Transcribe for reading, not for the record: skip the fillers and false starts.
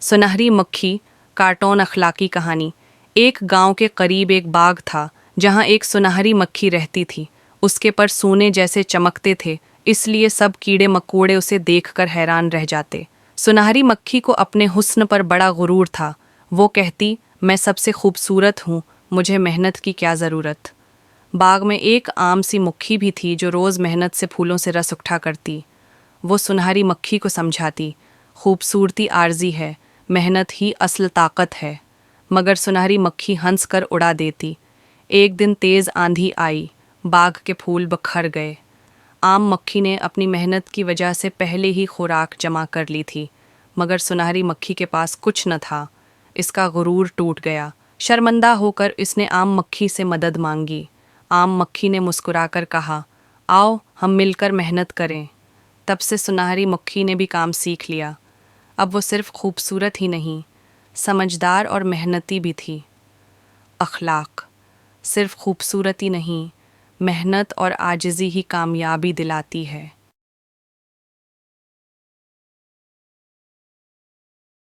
सुनहरी मक्खी कार्टून अखलाकी कहानी। एक गांव के करीब एक बाग था जहां एक सुनहरी मक्खी रहती थी। उसके पर सोने जैसे चमकते थे, इसलिए सब कीड़े मकोड़े उसे देखकर हैरान रह जाते। सुनहरी मक्खी को अपने हुस्न पर बड़ा गुरूर था। वो कहती, मैं सबसे खूबसूरत हूँ, मुझे मेहनत की क्या ज़रूरत। बाग में एक आम सी मक्खी भी थी जो रोज़ मेहनत से फूलों से रस उठा करती। वो सुनहरी मक्खी को समझाती, खूबसूरती आर्जी है, मेहनत ही असल ताकत है। मगर सुनहरी मक्खी हंस कर उड़ा देती। एक दिन तेज़ आंधी आई, बाग के फूल बिखर गए। आम मक्खी ने अपनी मेहनत की वजह से पहले ही खुराक जमा कर ली थी, मगर सुनहरी मक्खी के पास कुछ न था। इसका गुरूर टूट गया। शर्मिंदा होकर इसने आम मक्खी से मदद मांगी। आम मक्खी ने मुस्कुराकर कहा, आओ हम मिलकर मेहनत करें। तब से सुनहरी मक्खी ने भी काम सीख लिया। अब वो सिर्फ खूबसूरत ही नहीं, समझदार और मेहनती भी थी। अखलाक सिर्फ खूबसूरती नहीं, मेहनत और आजिज़ी ही कामयाबी दिलाती है।